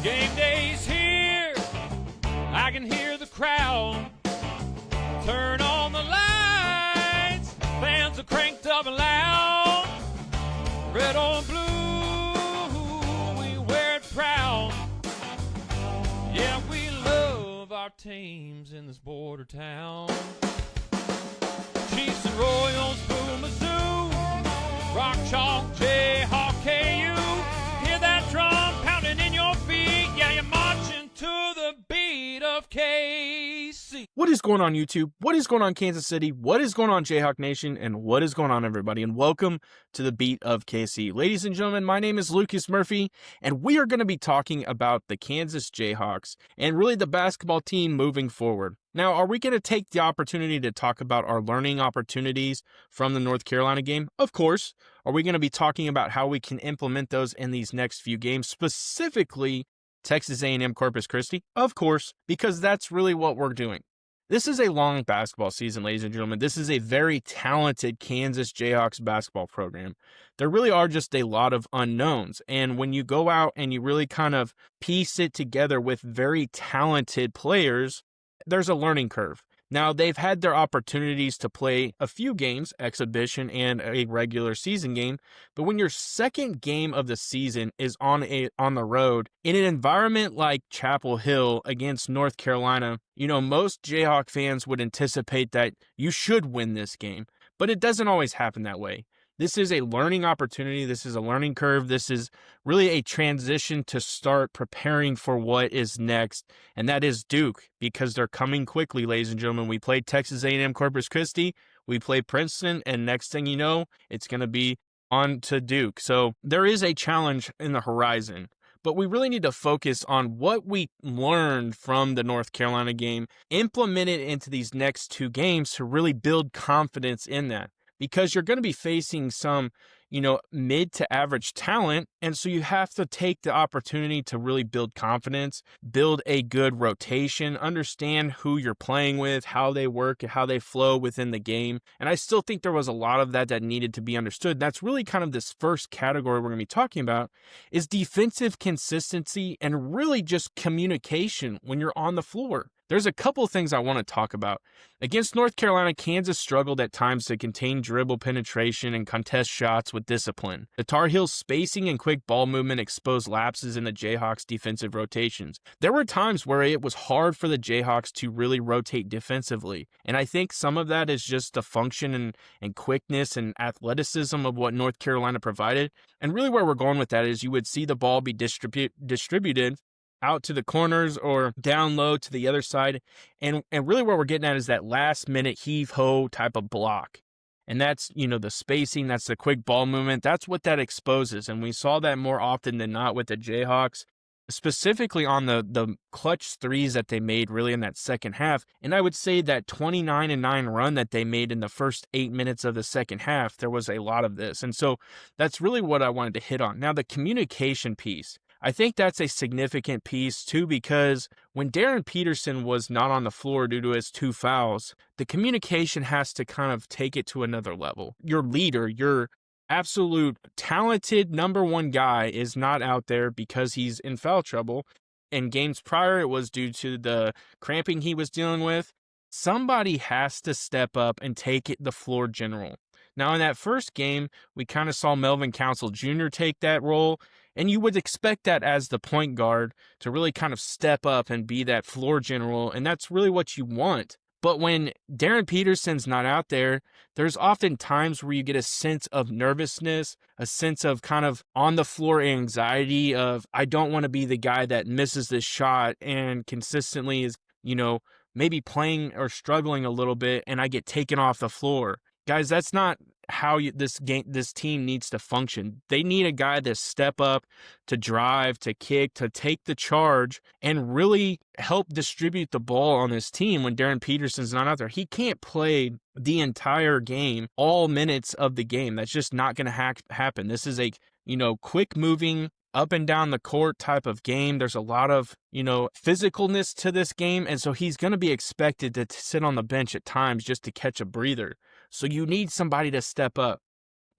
Game day's here, I can hear the crowd. Turn on the lights, fans are cranked up and loud. Red or blue, we wear it proud. Yeah, we love our teams in this border town. Chiefs and Royals, Boo Mizzou, Rock Chalk, Jayhawk, KU. Hear that drum pounding in your feet. Yeah, you're marching to the beat of KC. What is going on, YouTube? What is going on, Kansas City? What is going on, Jayhawk Nation? And what is going on, everybody? And welcome to the Beat of KC. Ladies and gentlemen, my name is Lucas Murphy, and we are going to be talking about the Kansas Jayhawks and really the basketball team moving forward. Now, are we going to take the opportunity to talk about our learning opportunities from the North Carolina game? Of course. Are we going to be talking about how we can implement those in these next few games, specifically Texas A&M Corpus Christi? Of course, because that's really what we're doing. This is a long basketball season, ladies and gentlemen. This is a very talented Kansas Jayhawks basketball program. There really are just a lot of unknowns. And when you go out and you really kind of piece it together with very talented players, there's a learning curve. Now, they've had their opportunities to play a few games, exhibition and a regular season game, but when your second game of the season is on the road in an environment like Chapel Hill against North Carolina, most Jayhawk fans would anticipate that you should win this game, but it doesn't always happen that way. This is a learning opportunity. This is a learning curve. This is really a transition to start preparing for what is next, and that is Duke, because they're coming quickly, ladies and gentlemen. We played Texas A&M Corpus Christi. We play Princeton, and next thing you know, it's going to be on to Duke. So there is a challenge in the horizon, but we really need to focus on what we learned from the North Carolina game, implement it into these next two games to really build confidence in that. Because you're going to be facing some, mid to average talent. And so you have to take the opportunity to really build confidence, build a good rotation, understand who you're playing with, how they work, how they flow within the game. And I still think there was a lot of that needed to be understood. That's really kind of this first category we're going to be talking about is defensive consistency and really just communication when you're on the floor. There's a couple of things I want to talk about. Against North Carolina, Kansas struggled at times to contain dribble penetration and contest shots with discipline. The Tar Heels' spacing and quick ball movement exposed lapses in the Jayhawks' defensive rotations. There were times where it was hard for the Jayhawks to really rotate defensively, and I think some of that is just the function and quickness and athleticism of what North Carolina provided. And really where we're going with that is you would see the ball be distributed out to the corners or down low to the other side. And really where we're getting at is that last minute heave-ho type of block. And that's, the spacing, that's the quick ball movement. That's what that exposes. And we saw that more often than not with the Jayhawks, specifically on the clutch threes that they made really in that second half. And I would say that 29-9 run that they made in the first 8 minutes of the second half, there was a lot of this. And so that's really what I wanted to hit on. Now, the communication piece. I think that's a significant piece, too, because when Darren Peterson was not on the floor due to his 2 fouls, the communication has to kind of take it to another level. Your leader, your absolute talented number one guy is not out there because he's in foul trouble. In games prior, it was due to the cramping he was dealing with. Somebody has to step up and take the floor general. Now, in that first game, we kind of saw Melvin Council Jr. take that role. And you would expect that as the point guard to really kind of step up and be that floor general, and that's really what you want. But when Darren Peterson's not out there, there's often times where you get a sense of nervousness, a sense of kind of on-the-floor anxiety of, I don't want to be the guy that misses this shot and consistently is, maybe playing or struggling a little bit, and I get taken off the floor. Guys, that's not how this team needs to function. They need a guy to step up, to drive, to kick, to take the charge, and really help distribute the ball on this team when Darren Peterson's not out there. He can't play the entire game, all minutes of the game. That's just not going to happen. This is a, quick moving, up and down the court type of game. There's a lot of, physicalness to this game. And so he's going to be expected to sit on the bench at times just to catch a breather. So you need somebody to step up.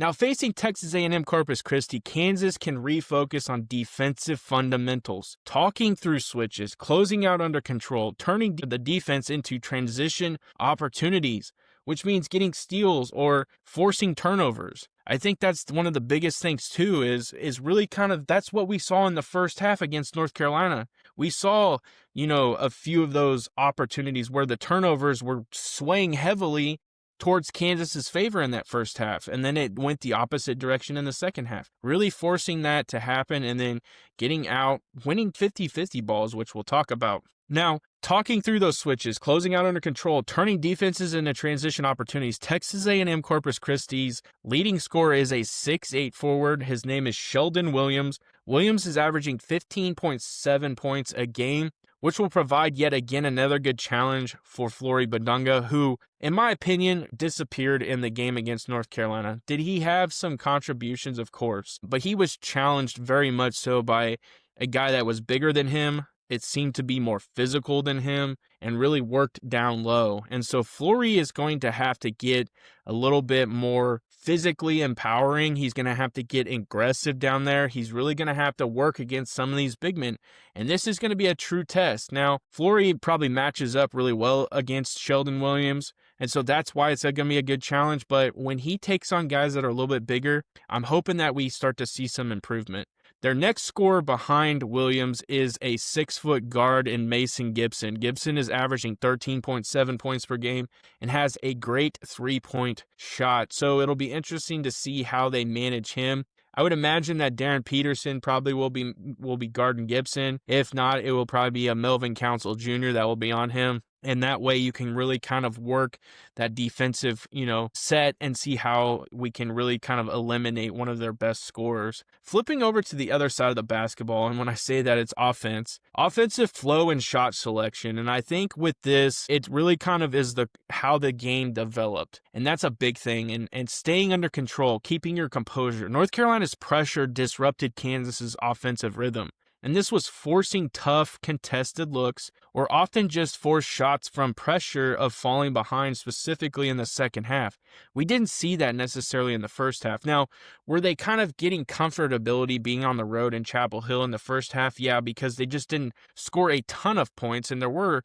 Now, facing Texas A&M Corpus Christi, Kansas can refocus on defensive fundamentals, talking through switches, closing out under control, turning the defense into transition opportunities, which means getting steals or forcing turnovers. I think that's one of the biggest things too, is really kind of, that's what we saw in the first half against North Carolina. We saw, a few of those opportunities where the turnovers were swaying heavily towards Kansas's favor in that first half, and then it went the opposite direction in the second half. Really forcing that to happen and then getting out, winning 50-50 balls, which we'll talk about. Now, talking through those switches, closing out under control, turning defenses into transition opportunities, Texas A&M Corpus Christi's leading scorer is a 6'8 forward. His name is Sheldon Williams. Williams is averaging 15.7 points a game, which will provide yet again another good challenge for Flory Badunga, who, in my opinion, disappeared in the game against North Carolina. Did he have some contributions? Of course, but he was challenged very much so by a guy that was bigger than him. It seemed to be more physical than him and really worked down low. And so Flory is going to have to get a little bit more physically empowering. He's going to have to get aggressive down there. He's really going to have to work against some of these big men. And this is going to be a true test. Now, Flory probably matches up really well against Sheldon Williams. And so that's why it's going to be a good challenge. But when he takes on guys that are a little bit bigger, I'm hoping that we start to see some improvement. Their next scorer behind Williams is a 6-foot guard in Mason Gibson. Gibson is averaging 13.7 points per game and has a great three-point shot. So it'll be interesting to see how they manage him. I would imagine that Darren Peterson probably will be guarding Gibson. If not, it will probably be a Melvin Council Jr. that will be on him. And that way you can really kind of work that defensive, set and see how we can really kind of eliminate one of their best scorers. Flipping over to the other side of the basketball, and when I say that, it's offensive flow and shot selection. And I think with this, it really kind of is how the game developed. And that's a big thing. And staying under control, keeping your composure. North Carolina's pressure disrupted Kansas's offensive rhythm. And this was forcing tough, contested looks, or often just forced shots from pressure of falling behind, specifically in the second half. We didn't see that necessarily in the first half. Now, were they kind of getting comfortability being on the road in Chapel Hill in the first half? Yeah, because they just didn't score a ton of points, and there were,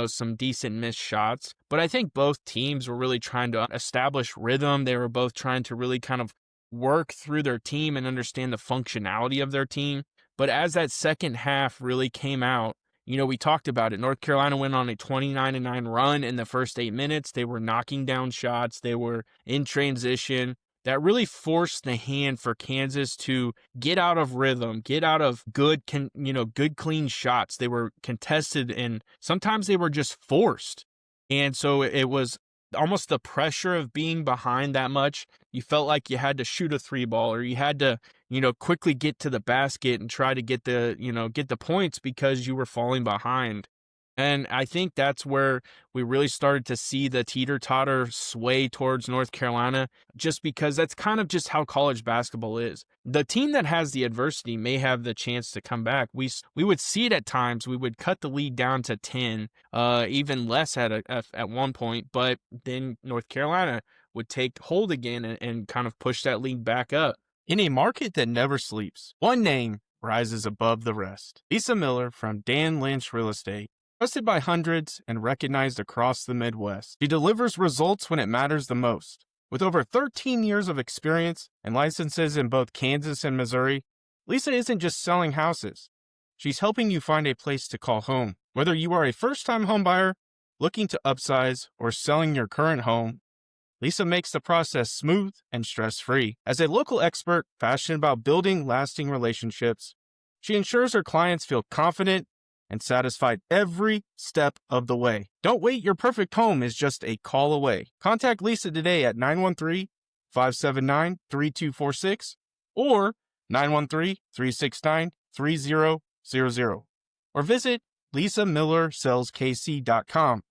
some decent missed shots. But I think both teams were really trying to establish rhythm. They were both trying to really kind of work through their team and understand the functionality of their team. But as that second half really came out, we talked about it. North Carolina went on a 29-9 run in the first 8 minutes. They were knocking down shots. They were in transition. That really forced the hand for Kansas to get out of rhythm, get out of good clean shots. They were contested and sometimes they were just forced. And so it was almost the pressure of being behind that much. You felt like you had to shoot a 3-ball or you had to, quickly get to the basket and try to get the points because you were falling behind. And I think that's where we really started to see the teeter-totter sway towards North Carolina, just because that's kind of just how college basketball is. The team that has the adversity may have the chance to come back. We would see it at times. We would cut the lead down to 10, even less at one point, but then North Carolina would take hold again and kind of push that lead back up. In a market that never sleeps, one name rises above the rest. Lisa Miller from Dan Lynch Real Estate. Trusted by hundreds and recognized across the Midwest, she delivers results when it matters the most. With over 13 years of experience and licenses in both Kansas and Missouri, Lisa isn't just selling houses. She's helping you find a place to call home. Whether you are a first-time homebuyer, looking to upsize, or selling your current home, Lisa makes the process smooth and stress-free. As a local expert passionate about building lasting relationships, she ensures her clients feel confident and satisfied every step of the way. Don't wait, your perfect home is just a call away. Contact Lisa today at 913-579-3246 or 913-369-3000 or visit lisamillersaleskc.com.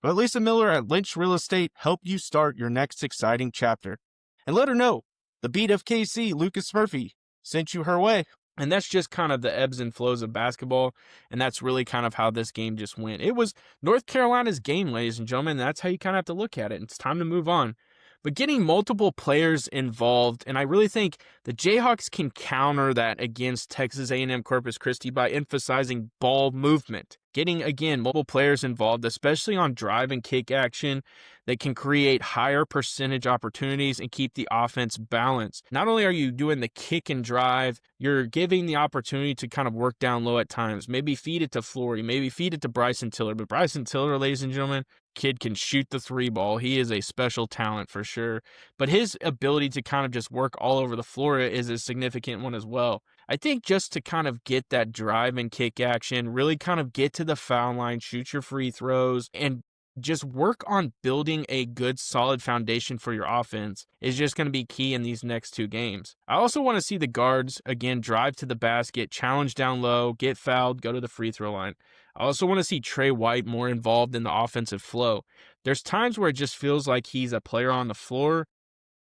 Let Lisa Miller at Lynch Real Estate help you start your next exciting chapter. And let her know the beat of KC, Lucas Murphy, sent you her way. And that's just kind of the ebbs and flows of basketball, and that's really kind of how this game just went. It was North Carolina's game, ladies and gentlemen. That's how you kind of have to look at it. It's time to move on. but getting multiple players involved, and I really think the Jayhawks can counter that against Texas A&M Corpus Christi by emphasizing ball movement. Getting, again, multiple players involved, especially on drive and kick action, that can create higher percentage opportunities and keep the offense balanced. Not only are you doing the kick and drive, you're giving the opportunity to kind of work down low at times. Maybe feed it to Flory, maybe feed it to Bryson Tiller. But Bryson Tiller, ladies and gentlemen, kid can shoot the three ball. He is a special talent for sure. But his ability to kind of just work all over the floor is a significant one as well. I think just to kind of get that drive and kick action, really kind of get to the foul line, shoot your free throws, and just work on building a good, solid foundation for your offense is just going to be key in these next two games. I also want to see the guards, again, drive to the basket, challenge down low, get fouled, go to the free throw line. I also want to see Trey White more involved in the offensive flow. There's times where it just feels like he's a player on the floor,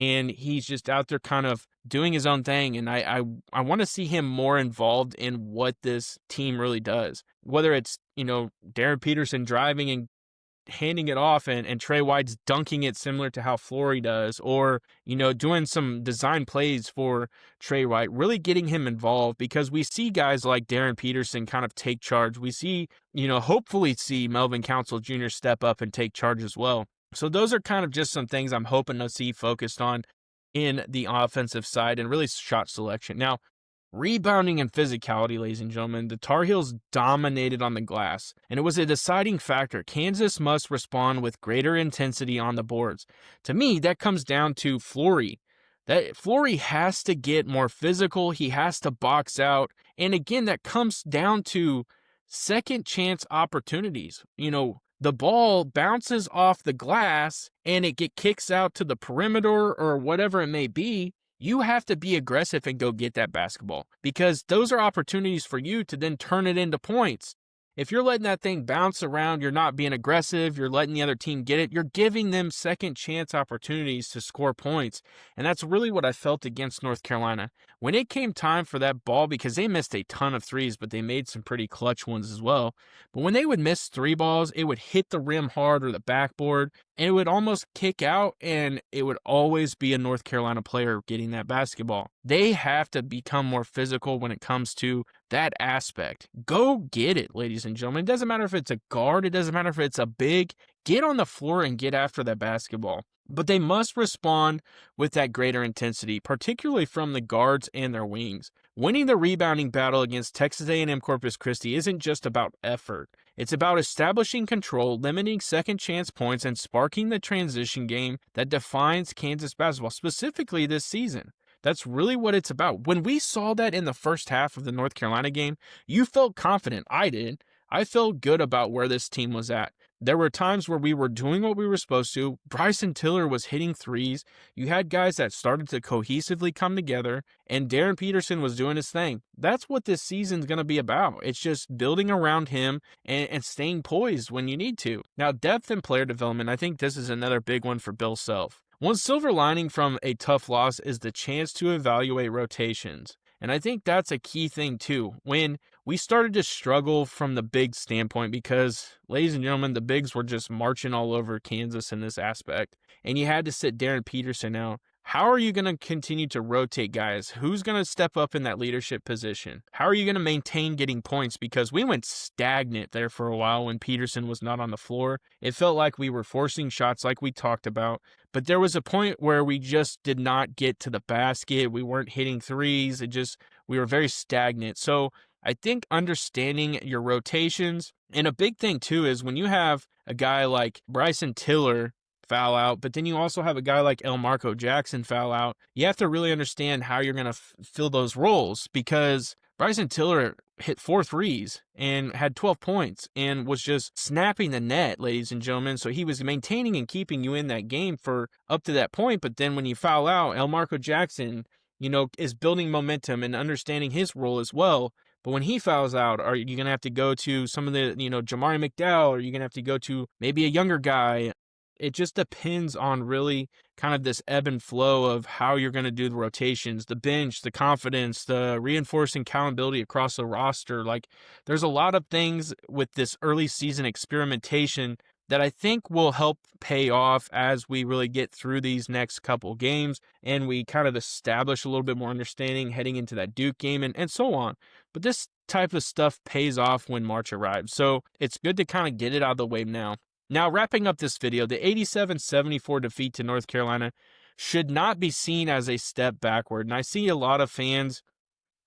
and he's just out there kind of doing his own thing. And I want to see him more involved in what this team really does. Whether it's, Darren Peterson driving and handing it off and Trey White's dunking it similar to how Flory does, or, doing some design plays for Trey White, really getting him involved, because we see guys like Darren Peterson kind of take charge. We see, hopefully see Melvin Council Jr. step up and take charge as well. So those are kind of just some things I'm hoping to see focused on in the offensive side and really shot selection. Now, rebounding and physicality, ladies and gentlemen, the Tar Heels dominated on the glass, and it was a deciding factor. Kansas must respond with greater intensity on the boards. To me, that comes down to Flory. That Flory has to get more physical. He has to box out. And again, that comes down to second chance opportunities. The ball bounces off the glass and it kicks out to the perimeter or whatever it may be. You have to be aggressive and go get that basketball, because those are opportunities for you to then turn it into points. If you're letting that thing bounce around, you're not being aggressive, you're letting the other team get it, you're giving them second chance opportunities to score points. And that's really what I felt against North Carolina. When it came time for that ball, because they missed a ton of threes, but they made some pretty clutch ones as well. But when they would miss three balls, it would hit the rim hard or the backboard, and it would almost kick out, and it would always be a North Carolina player getting that basketball. They have to become more physical when it comes to that aspect. Go get it, ladies and gentlemen. It doesn't matter if it's a guard. It doesn't matter if it's a big. Get on the floor and get after that basketball. But they must respond with that greater intensity, particularly from the guards and their wings. Winning the rebounding battle against Texas A&M Corpus Christi isn't just about effort. It's about establishing control, limiting second chance points, and sparking the transition game that defines Kansas basketball, specifically this season. That's really what it's about. When we saw that in the first half of the North Carolina game, you felt confident. I did. I felt good about where this team was at. There were times where we were doing what we were supposed to. Bryson Tiller was hitting threes. You had guys that started to cohesively come together, and Darren Peterson was doing his thing. That's what this season's going to be about. It's just building around him and staying poised when you need to. Now, depth and player development, I think this is another big one for Bill Self. One silver lining from a tough loss is the chance to evaluate rotations. And I think that's a key thing too. When we started to struggle from the big standpoint, because, ladies and gentlemen, the bigs were just marching all over Kansas in this aspect, and you had to sit Darren Peterson out. How are you going to continue to rotate guys? Who's going to step up in that leadership position? How are you going to maintain getting points? Because we went stagnant there for a while when Peterson was not on the floor. It felt like we were forcing shots like we talked about, but there was a point where we just did not get to the basket. We weren't hitting threes. We were very stagnant. So I think understanding your rotations, and a big thing too is when you have a guy like Bryson Tiller foul out, but then you also have a guy like Marco Jackson foul out, you have to really understand how you're going to fill those roles, because Bryson Tiller hit 4 threes and had 12 points and was just snapping the net, ladies and gentlemen. So he was maintaining and keeping you in that game for up to that point. But then when you foul out, Marco Jackson, is building momentum and understanding his role as well. But when he fouls out, are you going to have to go to some of the, Jamari McDowell? Or are you going to have to go to maybe a younger guy? It just depends on really kind of this ebb and flow of how you're going to do the rotations, the bench, the confidence, the reinforcing accountability across the roster. Like, there's a lot of things with this early season experimentation that I think will help pay off as we really get through these next couple games and we kind of establish a little bit more understanding heading into that Duke game and so on. But this type of stuff pays off when March arrives. So it's good to kind of get it out of the way now. Now, wrapping up this video, the 87-74 defeat to North Carolina should not be seen as a step backward. And I see a lot of fans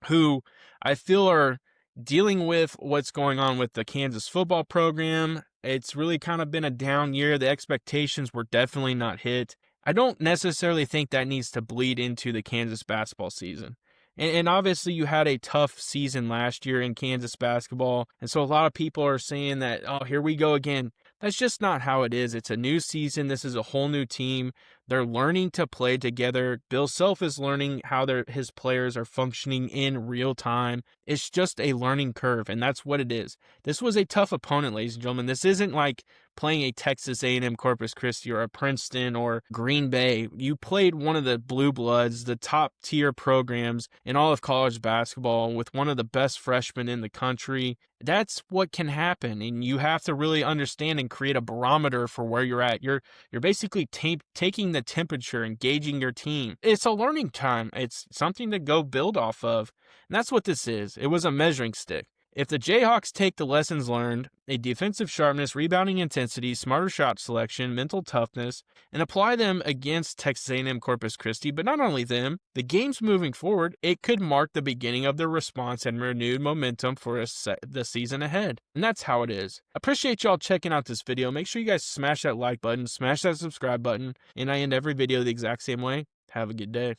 who I feel are dealing with what's going on with the Kansas football program. It's really kind of been a down year. The expectations were definitely not hit. I don't necessarily think that needs to bleed into the Kansas basketball season. And obviously you had a tough season last year in Kansas basketball. And so a lot of people are saying that, oh, here we go again. That's just not how it is. It's a new season. This is a whole new team. They're learning to play together. Bill Self is learning how his players are functioning in real time. It's just a learning curve, and that's what it is. This was a tough opponent, ladies and gentlemen. This isn't like playing a Texas A&M Corpus Christi or a Princeton or Green Bay. You played one of the blue bloods, the top tier programs in all of college basketball with one of the best freshmen in the country. That's what can happen, and you have to really understand and create a barometer for where you're at. You're basically taking the temperature and gauging your team. It's a learning time. It's something to go build off of, and that's what this is. It was a measuring stick. If the Jayhawks take the lessons learned, a defensive sharpness, rebounding intensity, smarter shot selection, mental toughness, and apply them against Texas A&M Corpus Christi, but not only them, the games moving forward, it could mark the beginning of their response and renewed momentum for the season ahead. And that's how it is. Appreciate y'all checking out this video. Make sure you guys smash that like button, smash that subscribe button, and I end every video the exact same way. Have a good day.